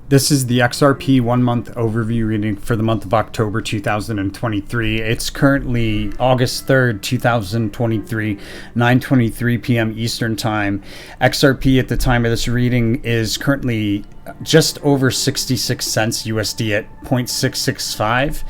This is the XRP 1-month overview reading for the month of October 2023. It's currently August 3rd, 2023, 9:23 p.m. Eastern Time. XRP at the time of this reading is currently just over 66 cents USD at 0.665.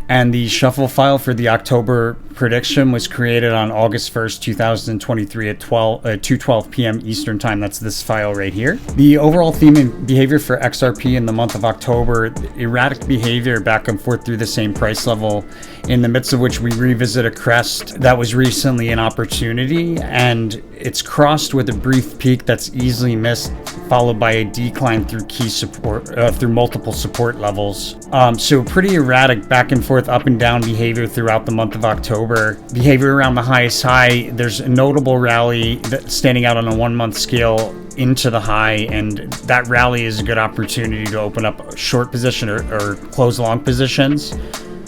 And the shuffle file for the October prediction was created on August 1st, 2023 at 2:12 p.m. Eastern Time. That's this file right here. The overall theme and behavior for XRP in the month of October, erratic behavior back and forth through the same price level, in the midst of which we revisit a crest that was recently an opportunity, and it's crossed with a brief peak that's easily missed, followed by a decline through key support, through multiple support levels. So pretty erratic back and forth, up and down behavior throughout the month of October. Behavior around the highest high, there's a notable rally that's standing out on a 1-month scale into the high, and that rally is a good opportunity to open up a short position or close long positions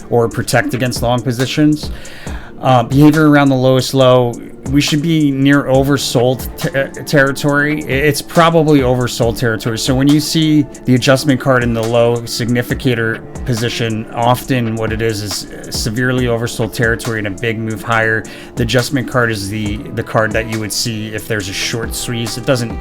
or protect against long positions. Behavior around the lowest low, we should be near oversold territory. It's probably oversold territory. So when you see the adjustment card in the low significator position, often what it is severely oversold territory and a big move higher. The adjustment card is the card that you would see if there's a short squeeze. It doesn't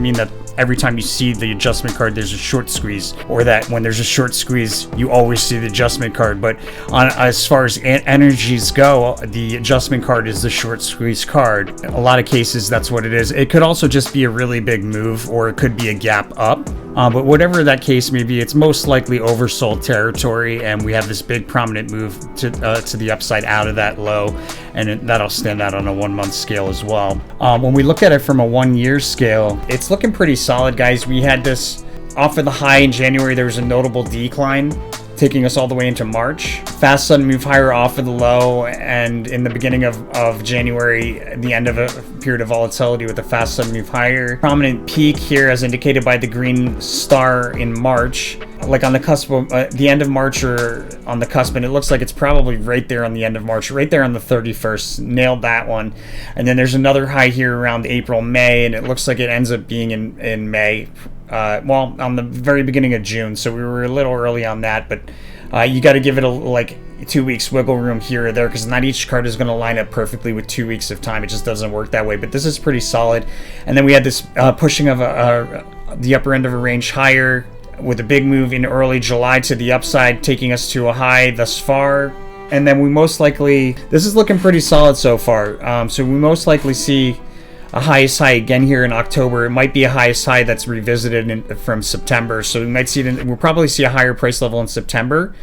mean that every time you see the adjustment card there's a short squeeze, or that when there's a short squeeze you always see the adjustment card. But as far as energies go, the adjustment card is the short squeeze card. In a lot of cases that's what it is. It could also just be a really big move, or it could be a gap up. But whatever that case may be, it's most likely oversold territory, and we have this big prominent move to the upside out of that low, and that'll stand out on a 1-month scale as well. When we look at it from a 1-year scale, it's looking pretty solid, guys. We had this off of the high in January. There was a notable decline, taking us all the way into March. Fast sudden move higher off of the low, and in the beginning of January, the end of a period of volatility with a fast sudden move higher. Prominent peak here as indicated by the green star in March, like on the cusp of the end of March or on the cusp, and it looks like it's probably right there on the end of March, right there on the 31st. Nailed that one. And then there's another high here around April, May, and it looks like it ends up being in May. Well, on the very beginning of June, so we were a little early on that, but you got to give it like 2 weeks wiggle room here or there, because not each card is going to line up perfectly with 2 weeks of time. It just doesn't work that way, but this is pretty solid. And then we had this pushing of the upper end of a range higher with a big move in early July to the upside, taking us to a high thus far. And then we most likely, this is looking pretty solid so far, so we most likely see a highest high again here in October. It might be a highest high that's revisited from September, so we might see we'll probably see a higher price level in September,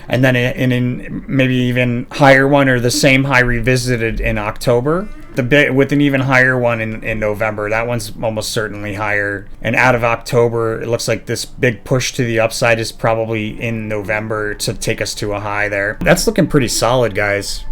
and then in maybe even higher one or the same high revisited in October, with an even higher one in November. That one's almost certainly higher. And out of October, it looks like this big push to the upside is probably in November to take us to a high there. That's looking pretty solid, guys.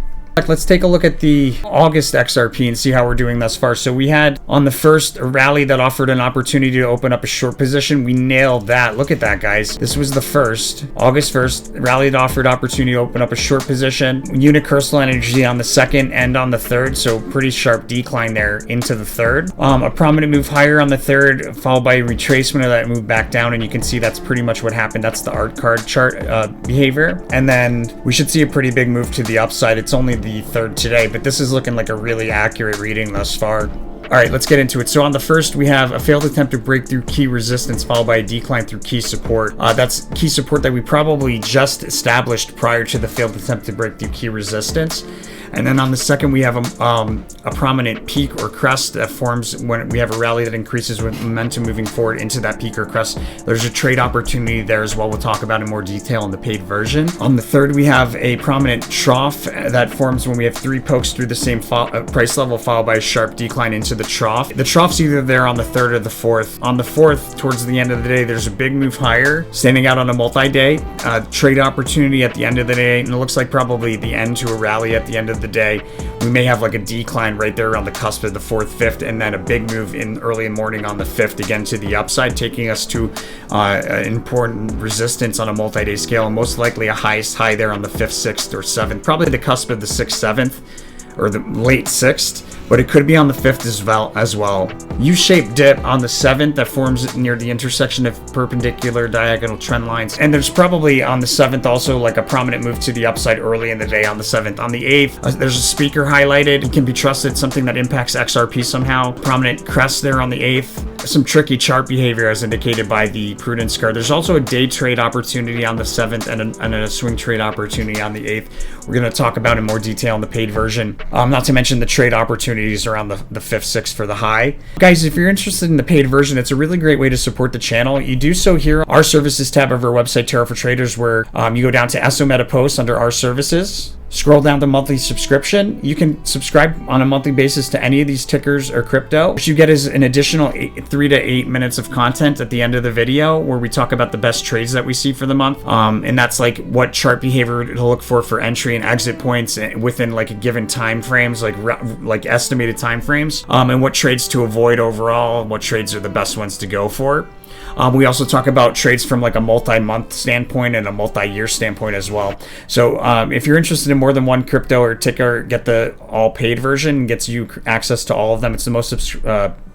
Let's take a look at the August XRP and see how we're doing thus far. So we had on the first a rally that offered an opportunity to open up a short position. We nailed that. Look at that, guys. This was the first, August 1st, rally that offered opportunity to open up a short position. Unit crystal energy on the second and on the third, so pretty sharp decline there into the third. A prominent move higher on the third, followed by a retracement of that move back down, and you can see that's pretty much what happened. That's the art card chart behavior. And then we should see a pretty big move to the upside. It's only the third today, but this is looking like a really accurate reading thus far. All right, let's get into it. So on the first, we have a failed attempt to break through key resistance, followed by a decline through key support. That's key support that we probably just established prior to the failed attempt to break through key resistance. And then on the second, we have a prominent peak or crest that forms when we have a rally that increases with momentum moving forward into that peak or crest. There's a trade opportunity there as well. We'll talk about in more detail in the paid version. On the third, we have a prominent trough that forms when we have 3 pokes through the same price level, followed by a sharp decline into the trough. The trough's either there on the third or the fourth. On the fourth, towards the end of the day, there's a big move higher, standing out on a multi-day. Trade opportunity at the end of the day, and it looks like probably the end to a rally at the end of the day. We may have like a decline right there around the cusp of the 4th, 5th, and then a big move in early in morning on the 5th again to the upside, taking us to important resistance on a multi-day scale, and most likely a highest high there on the 5th, 6th, or 7th, probably the cusp of the 6th, 7th, or the late 6th. but it could be on the 5th as well. U-shaped dip on the 7th that forms near the intersection of perpendicular diagonal trend lines. And there's probably on the 7th also like a prominent move to the upside early in the day on the 7th. On the 8th, there's a speaker highlighted. It can be trusted, something that impacts XRP somehow. Prominent crest there on the 8th. Some tricky chart behavior as indicated by the prudence card. There's also a day trade opportunity on the 7th and a swing trade opportunity on the 8th. We're going to talk about in more detail in the paid version. Not to mention the trade opportunities around the 5th, 6th for the high. Guys, if you're interested in the paid version, it's a really great way to support the channel. You do so here, our services tab of our website, Tarot for Traders, where you go down to SO Meta Posts under our services. Scroll down to monthly subscription. You can subscribe on a monthly basis to any of these tickers or crypto. What you get is an additional 3 to 8 minutes of content at the end of the video where we talk about the best trades that we see for the month. And that's like what chart behavior to look for entry and exit points within like a given time frames, like estimated time frames, and what trades to avoid overall, what trades are the best ones to go for. We also talk about trades from like a multi-month standpoint and a multi-year standpoint as well. So if you're interested in more than one crypto or ticker, get the all paid version. Gets you access to all of them. It's the most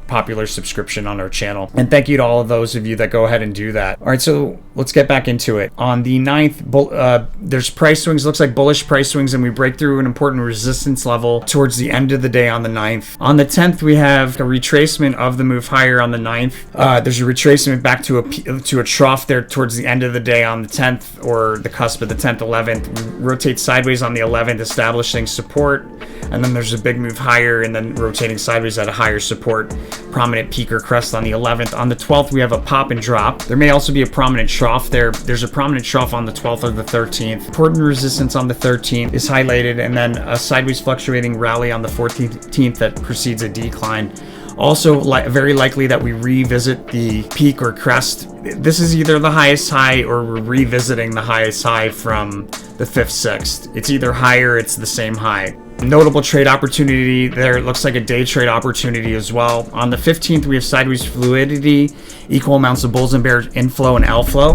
popular subscription on our channel. And thank you to all of those of you that go ahead and do that. All right, so let's get back into it. On the 9th, there's price swings, looks like bullish price swings, and we break through an important resistance level towards the end of the day on the 9th. On the 10th, we have a retracement of the move higher on the 9th. There's a retracement back to a trough there towards the end of the day on the 10th, or the cusp of the 10th, 11th. We rotate sideways on the 11th, establishing support, and then there's a big move higher, and then rotating sideways at a higher support. Prominent peak or crest on the 11th. On the 12th, we have a pop and drop. There may also be a prominent trough there. There's a prominent trough on the 12th or the 13th. Important resistance on the 13th is highlighted, and then a sideways fluctuating rally on the 14th that precedes a decline. Also, very likely that we revisit the peak or crest. This is either the highest high or we're revisiting the highest high from the 5th, 6th. It's either higher, it's the same high. Notable trade opportunity there. It looks like a day trade opportunity as well. On the 15th, we have sideways fluidity, equal amounts of bulls and bears inflow and outflow.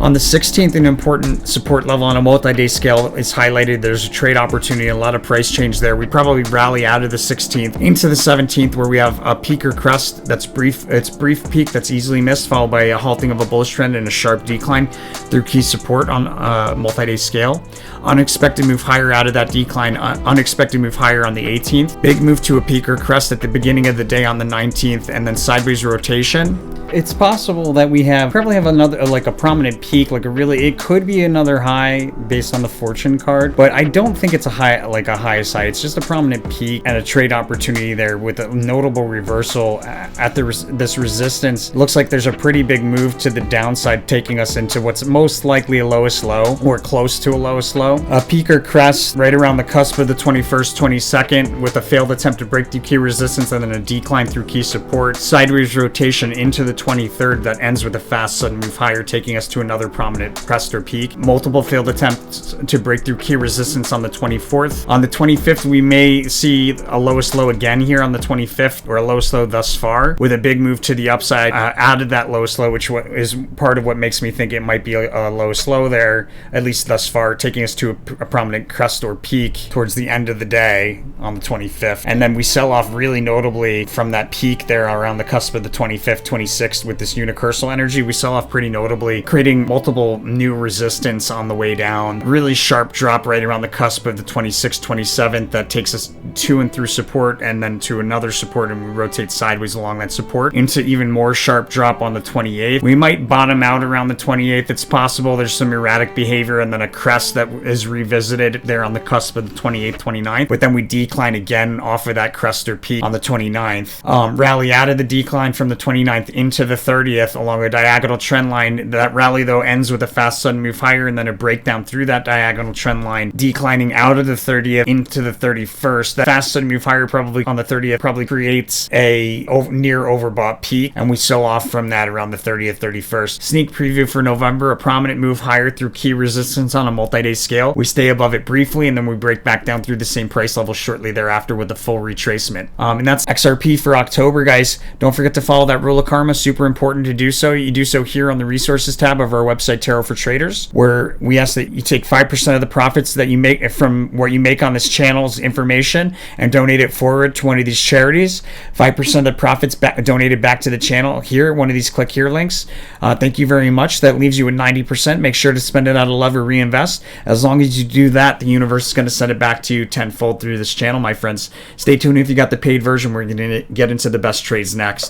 On the 16th, an important support level on a multi-day scale is highlighted. There's a trade opportunity, a lot of price change there. We probably rally out of the 16th into the 17th, where we have a peak or crest that's brief. It's brief peak that's easily missed, followed by a halting of a bullish trend and a sharp decline through key support on a multi-day scale. Unexpected move higher out of that decline. Unexpected move higher on the 18th. Big move to a peak or crest at the beginning of the day on the 19th, and then sideways rotation. It's possible that we probably have another, like a prominent peak, it could be another high based on the fortune card, but I don't think it's a high, like a highest high. It's just a prominent peak and a trade opportunity there with a notable reversal at this resistance. Looks like there's a pretty big move to the downside, taking us into what's most likely a lowest low or close to a lowest low. A peak or crest right around the cusp of the 21st, 22nd with a failed attempt to break through key resistance and then a decline through key support. Sideways rotation into the 23rd that ends with a fast sudden move higher, taking us to another prominent crest or peak. Multiple failed attempts to break through key resistance on the 24th. On the 25th, we may see a lowest low again here on the 25th, or a lowest low thus far, with a big move to the upside out of that lowest low, which is part of what makes me think it might be a lowest low there, at least thus far, taking us to a prominent crest or peak towards the end of the day on the 25th. And then we sell off really notably from that peak there around the cusp of the 25th, 26th with this unicursal energy. We sell off pretty notably, creating multiple new resistance on the way down. Really sharp drop right around the cusp of the 26th, 27th that takes us to and through support and then to another support, and we rotate sideways along that support into even more sharp drop on the 28th. We might bottom out around the 28th. It's possible there's some erratic behavior and then a crest that is revisited there on the cusp of the 28th, 29th, but then we decline again off of that crest or peak on the 29th. Rally out of the decline from the 29th into the 30th along a diagonal trend line. That rally though ends with a fast sudden move higher and then a breakdown through that diagonal trend line, declining out of the 30th into the 31st. That fast sudden move higher probably on the 30th probably creates a near overbought peak, and we sell off from that around the 30th, 31st. Sneak preview for November, a prominent move higher through key resistance on a multi-day scale. We stay above it briefly and then we break back down through the same price level shortly thereafter with a full retracement. And that's XRP for October, guys. Don't forget to follow that rule of karma. Super important to do so. You do so here on the resources tab of our website, Tarot for Traders, where we ask that you take 5% of the profits that you make from what you make on this channel's information and donate it forward to one of these charities. 5% of the profits donated back to the channel here, one of these click here links. Thank you very much. That leaves you with 90%. Make sure to spend it out of love or reinvest. As long as you do that, the universe is going to send it back to you tenfold through this channel, my friends. Stay tuned if you got the paid version. We're going to get into the best trades next.